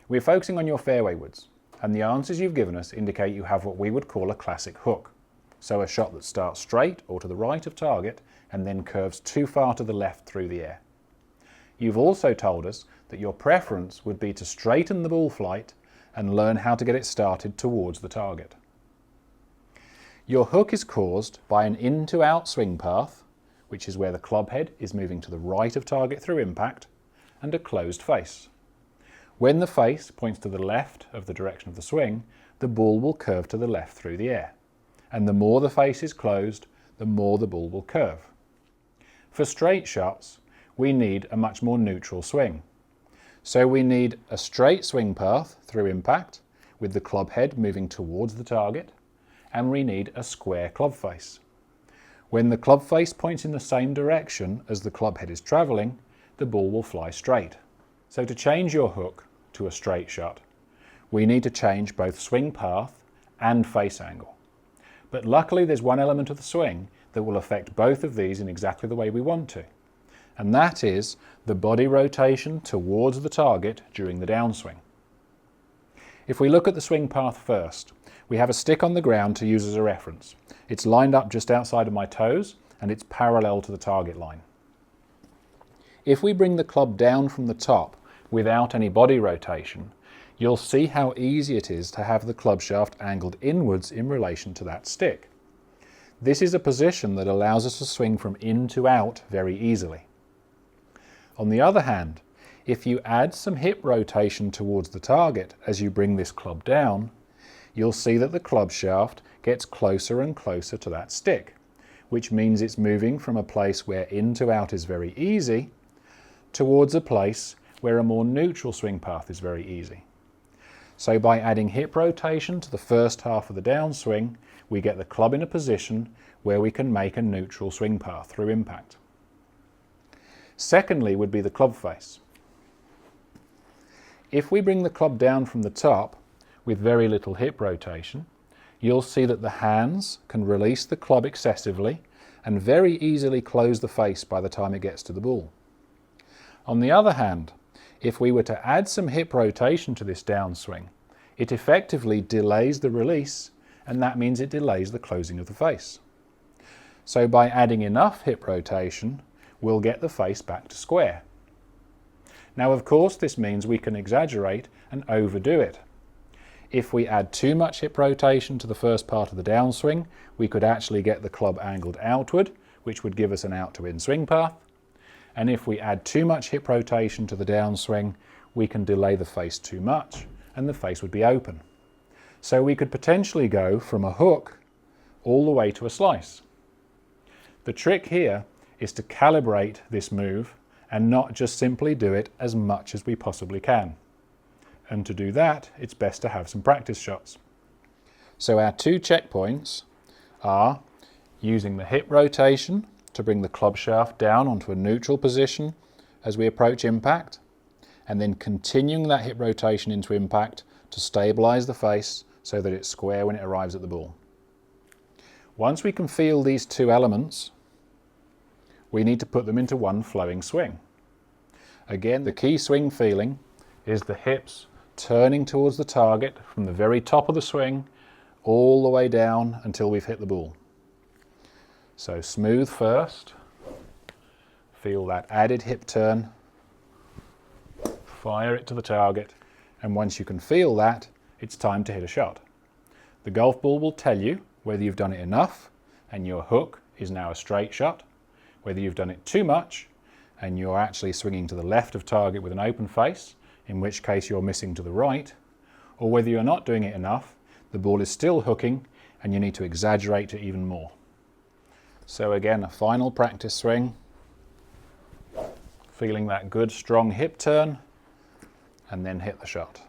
We're focusing on your fairway woods, and the answers you've given us indicate you have what we would call a classic hook. So a shot that starts straight or to the right of target and then curves too far to the left through the air. You've also told us that your preference would be to straighten the ball flight and learn how to get it started towards the target. Your hook is caused by an in to out swing path, which is where the club head is moving to the right of target through impact, and a closed face. When the face points to the left of the direction of the swing, the ball will curve to the left through the air. And the more the face is closed, the more the ball will curve. For straight shots, we need a much more neutral swing. So we need a straight swing path through impact, with the club head moving towards the target, and we need a square club face. When the club face points in the same direction as the club head is travelling, the ball will fly straight. So to change your hook to a straight shot, we need to change both swing path and face angle. But luckily there's one element of the swing that will affect both of these in exactly the way we want to. And that is the body rotation towards the target during the downswing. If we look at the swing path first, we have a stick on the ground to use as a reference. It's lined up just outside of my toes and it's parallel to the target line. If we bring the club down from the top without any body rotation, you'll see how easy it is to have the club shaft angled inwards in relation to that stick. This is a position that allows us to swing from in to out very easily. On the other hand, if you add some hip rotation towards the target as you bring this club down, you'll see that the club shaft gets closer and closer to that stick, which means it's moving from a place where in to out is very easy towards a place where a more neutral swing path is very easy. So by adding hip rotation to the first half of the downswing, we get the club in a position where we can make a neutral swing path through impact. Secondly would be the club face. If we bring the club down from the top with very little hip rotation, you'll see that the hands can release the club excessively and very easily close the face by the time it gets to the ball. On the other hand, if we were to add some hip rotation to this downswing, it effectively delays the release, and that means it delays the closing of the face. So by adding enough hip rotation, we'll get the face back to square. Now of course this means we can exaggerate and overdo it. If we add too much hip rotation to the first part of the downswing, we could actually get the club angled outward, which would give us an out to in swing path. And if we add too much hip rotation to the downswing, we can delay the face too much and the face would be open. So we could potentially go from a hook all the way to a slice. The trick here is to calibrate this move and not just simply do it as much as we possibly can. And to do that, it's best to have some practice shots. So our two checkpoints are using the hip rotation to bring the club shaft down onto a neutral position as we approach impact, and then continuing that hip rotation into impact to stabilize the face so that it's square when it arrives at the ball. Once we can feel these two elements, we need to put them into one flowing swing. Again, the key swing feeling is the hips turning towards the target from the very top of the swing all the way down until we've hit the ball. So smooth first, feel that added hip turn, fire it to the target, and once you can feel that, it's time to hit a shot. The golf ball will tell you whether you've done it enough and your hook is now a straight shot, whether you've done it too much and you're actually swinging to the left of target with an open face, in which case you're missing to the right, or whether you're not doing it enough, the ball is still hooking and you need to exaggerate it even more. So again, a final practice swing, feeling that good strong hip turn, and then hit the shot.